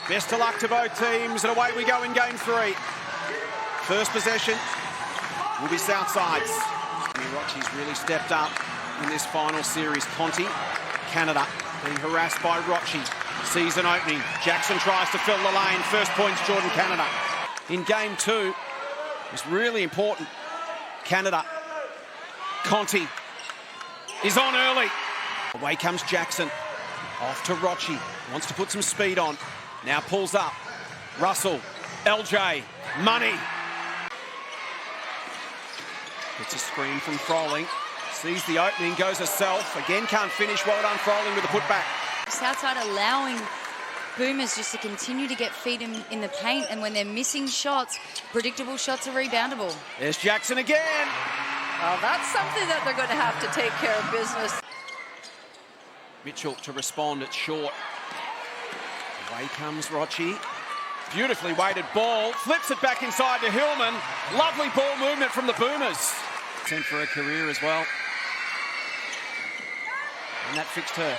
Best of luck to both teams, and away we go in game 3. First possession will be Southside's. Rochi's really stepped up in this final series. Conti, Canada, being harassed by Rochi. Sees an opening. Jackson tries to fill the lane. First points, Jordan, Canada. In game 2, it's really important. Canada. Conti is on early. Away comes Jackson. Off to Rochi. Wants to put some speed on. Now pulls up. Russell. LJ. Money. Gets a screen from Froling. Sees the opening. Goes herself. Again can't finish. Well done Froling with a putback. Southside allowing Boomers just to continue to get feet in the paint, and when they're missing shots, predictable shots are reboundable. There's Jackson again. Well, that's something that they're going to have to take care of business. Mitchell to respond, it's short. Away comes Rochi. Beautifully weighted ball. Flips it back inside to Hillman. Lovely ball movement from the Boomers. Sent for a career as well. And that fixed her.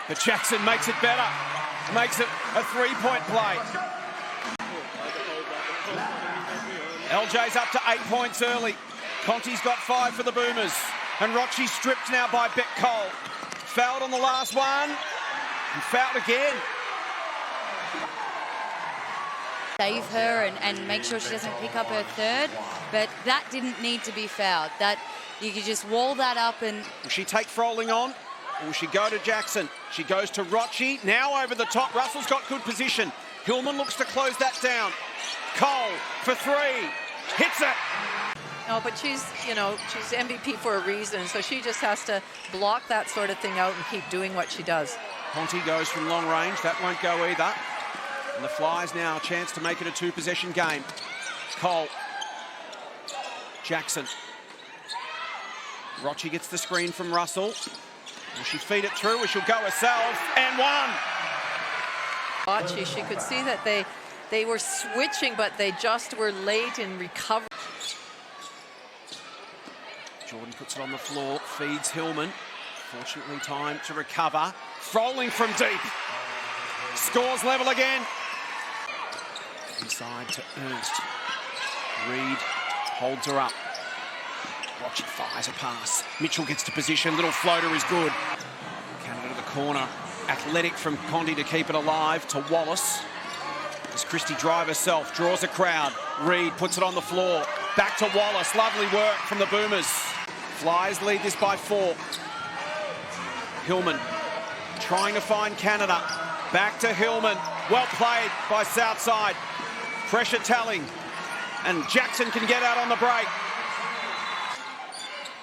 But Jackson makes it better. Makes it a 3-point play. LJ's up to 8 points early. Conti's got 5 for the Boomers. And Rochi's stripped now by Beck Cole. Fouled on the last one. And fouled again. Save her and make sure she doesn't pick up her third. But that didn't need to be fouled. That you could just wall that up and... Will she take Froling on? Or will she go to Jackson? She goes to Rochi. Now over the top. Russell's got good position. Hillman looks to close that down. Cole for 3. Hits it. No, but she's MVP for a reason, so she just has to block that sort of thing out and keep doing what she does. Conti goes from long range. That won't go either. And the Flyers now a chance to make it a 2-possession game. Cole. Jackson. Rochi gets the screen from Russell. Will she feed it through, or she'll go herself? And one! Rochi, she could see that they were switching, but they just were late in recovery. Jordan puts it on the floor, feeds Hillman. Fortunately, time to recover. Froling from deep. Scores level again. Inside to Ernst. Reed holds her up. Rochi fires a pass. Mitchell gets to position. Little floater is good. Canada to the corner. Athletic from Conti to keep it alive. To Wallace. As Christie drive herself. Draws a crowd. Reed puts it on the floor. Back to Wallace. Lovely work from the Boomers. Flyers lead this by 4. Hillman trying to find Canada. Back to Hillman. Well played by Southside. Pressure telling. And Jackson can get out on the break.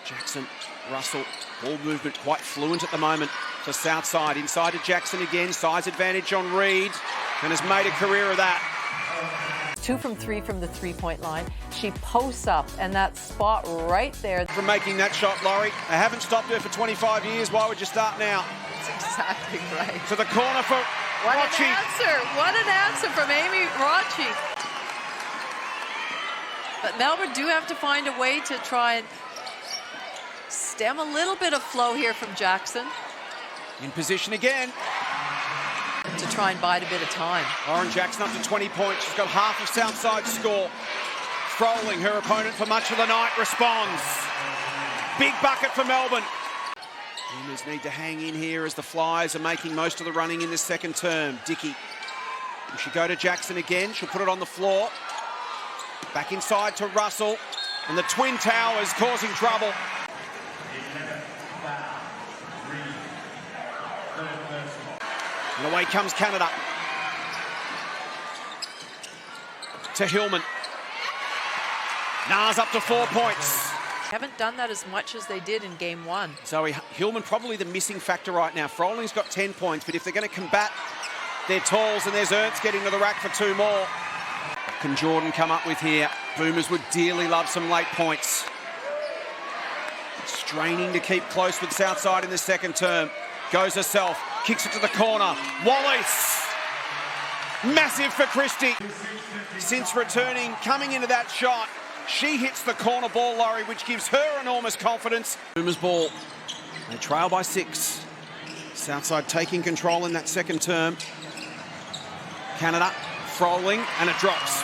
Jackson, Russell, ball movement quite fluent at the moment for Southside. Inside to Jackson again, size advantage on Reed, and has made a career of that. 2 from 3 from the 3-point line. She posts up, and that spot right there. From making that shot, Laurie. They haven't stopped her for 25 years. Why would you start now? That's exactly right. To the corner for Rochi. What an answer. What an answer from Amy Rochi. But Melbourne do have to find a way to try and stem a little bit of flow here from Jackson. In position again. To try and bide a bit of time. Lauren Jackson up to 20 points. She's got half of Southside's score. Froling, her opponent for much of the night, responds. Big bucket for Melbourne. Boomers need to hang in here as the Flyers are making most of the running in this second term. Dickey. Will she go to Jackson again? She'll put it on the floor. Back inside to Russell. And the Twin Towers causing trouble. And away comes Canada. To Hillman. Nas up to 4 points. Haven't done that as much as they did in game 1. Zoe Hillman probably the missing factor right now. Froling's got 10 points, but if they're going to combat their talls, and there's Ernst getting to the rack for 2 more. What can Jordan come up with here? Boomers would dearly love some late points. Straining to keep close with Southside in the second term. Goes herself, kicks it to the corner. Wallace! Massive for Christie. Since returning, coming into that shot, she hits the corner ball, Laurie, which gives her enormous confidence. Boomers ball. They trail by 6. Southside taking control in that second term. Canada, Froling, and it drops.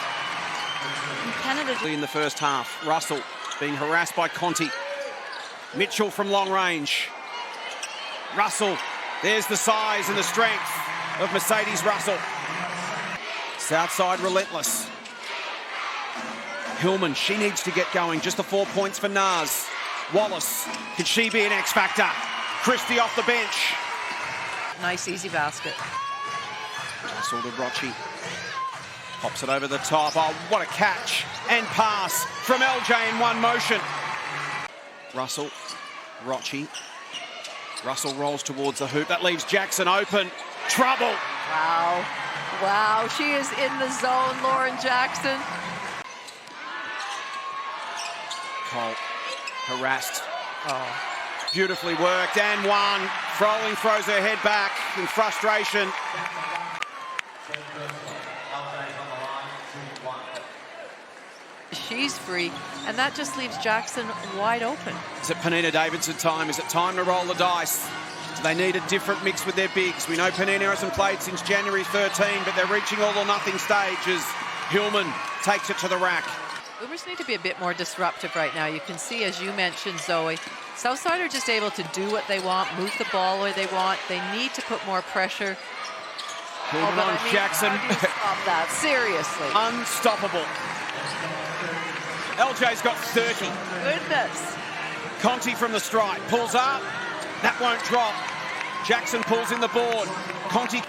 Canada In the first half, Russell being harassed by Conti. Mitchell from long range. Russell, there's the size and the strength of Mercedes Russell. Southside relentless. Hillman, she needs to get going. Just the 4 points for Naz. Wallace, could she be an X factor? Christie off the bench. Nice, easy basket. Russell to Rochi. Pops it over the top. Oh, what a catch and pass from LJ in one motion. Russell, Rochi. Russell rolls towards the hoop. That leaves Jackson open. Trouble. Wow. Wow, she is in the zone, Lauren Jackson. Cole, harassed. Oh. Beautifully worked and one. Froling throws her head back in frustration. She's free, and that just leaves Jackson wide open. Is it Panina Davidson time? Is it time to roll the dice? Do they need a different mix with their bigs? We know Panina hasn't played since January 13, but they're reaching all or nothing stage as Hillman takes it to the rack. Boomers need to be a bit more disruptive right now. You can see, as you mentioned, Zoe, Southside are just able to do what they want, move the ball where they want. They need to put more pressure. Hillman on Jackson. How do you stop that? Seriously. Unstoppable. LJ's got 30. Goodness. Conti from the stripe, pulls up. That won't drop. Jackson pulls in the board. Conti.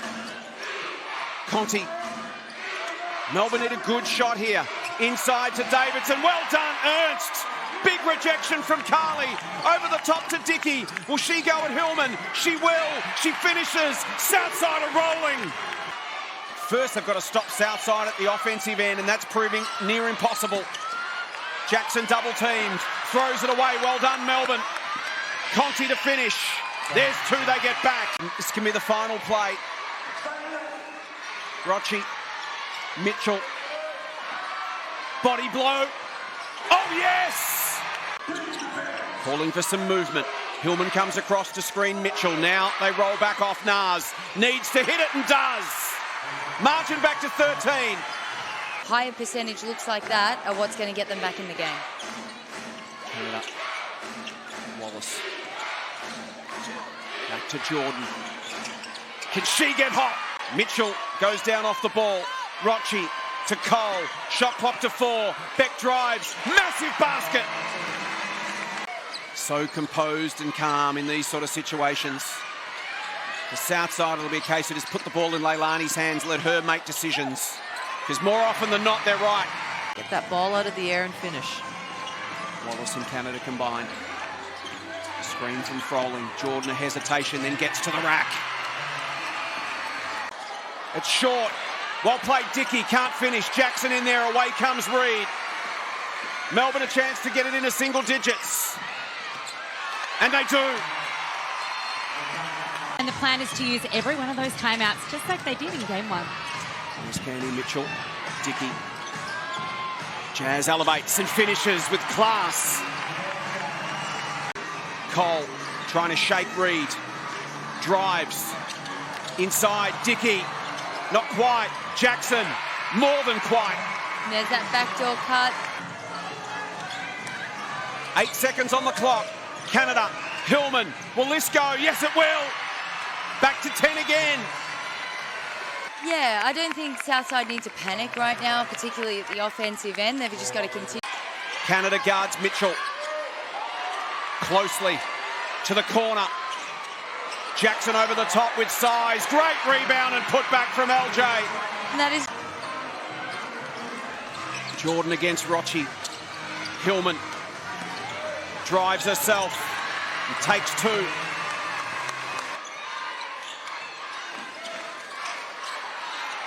Melbourne need a good shot here. Inside to Davidson. Well done, Ernst. Big rejection from Carly. Over the top to Dickey. Will she go at Hillman? She will. She finishes. Southside are rolling. First, they've got to stop Southside at the offensive end, and that's proving near impossible. Jackson double teamed. Throws it away. Well done, Melbourne. Conti to finish. There's two they get back. This can be the final play. Rochi. Mitchell. Body blow. Oh, yes! Calling for some movement. Hillman comes across to screen Mitchell. Now they roll back off Naz. Needs to hit it and does. Margin back to 13. higher percentage looks like that are what's going to get them back in the game. Turn it up. Wallace. Back to Jordan. Can she get hot? Mitchell goes down off the ball. Rochi to Cole. Shot clock to 4. Beck drives. Massive basket. So composed and calm in these sort of situations. The Southside, it'll be a case of just put the ball in Leilani's hands, let her make decisions. Because more often than not, they're right. Get that ball out of the air and finish. Wallace and Canada combined. Screen from Froling. Jordan a hesitation, then gets to the rack. It's short. Well played, Dickey. Can't finish. Jackson in there. Away comes Reed. Melbourne a chance to get it into single digits. And they do. And the plan is to use every one of those timeouts, just like they did in game one. Here's Candy Mitchell. Dickey. Jazz elevates and finishes with class. Cole trying to shake Reed. Drives. Inside, Dickey. Not quite. Jackson, more than quite. And there's that backdoor cut. 8 seconds on the clock. Canada, Hillman. Will this go? Yes, it will. Back to 10 again. Yeah, I don't think Southside needs to panic right now, particularly at the offensive end. They've just got to continue. Canada guards Mitchell. Closely to the corner. Jackson over the top with size. Great rebound and put back from LJ. And that is... Jordan against Rochi. Hillman drives herself and takes two.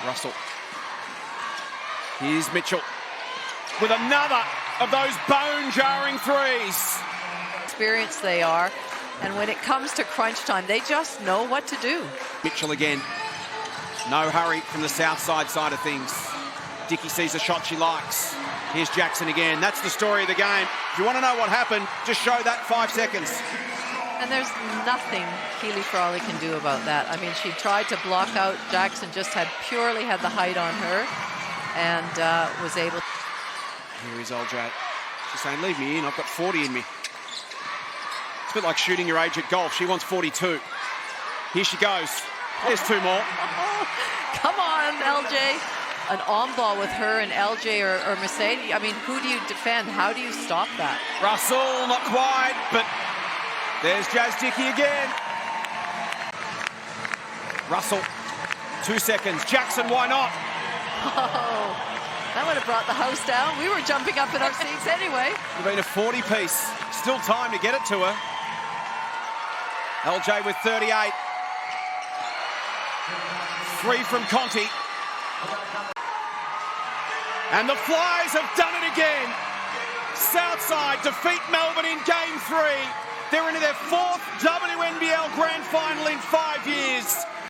Russell. Here's Mitchell with another of those bone-jarring threes. Experienced they are, and when it comes to crunch time, they just know what to do. Mitchell again. No hurry from the Southside side of things. Dickey sees a shot she likes. Here's Jackson again. That's the story of the game. If you want to know what happened, just show that 5 seconds. And there's nothing Keely Frawley can do about that. I mean, she tried to block out. Jackson just purely had the height on her and was able. Here is LJ. She's saying, leave me in. I've got 40 in me. It's a bit like shooting your age at golf. She wants 42. Here she goes. There's two more. Oh, come on, LJ. An on ball with her and LJ or Mercedes. I mean, who do you defend? How do you stop that? Russell, not quite, but there's Jazz Dickey again. Russell, 2 seconds. Jackson, why not? Oh, that would have brought the house down. We were jumping up in our seats anyway. It's been a 40-piece. Still time to get it to her. LJ with 38. 3 from Conti. And the Flyers have done it again. Southside defeat Melbourne in Game 3. They're into their 4th WNBL Grand Final in 5 years.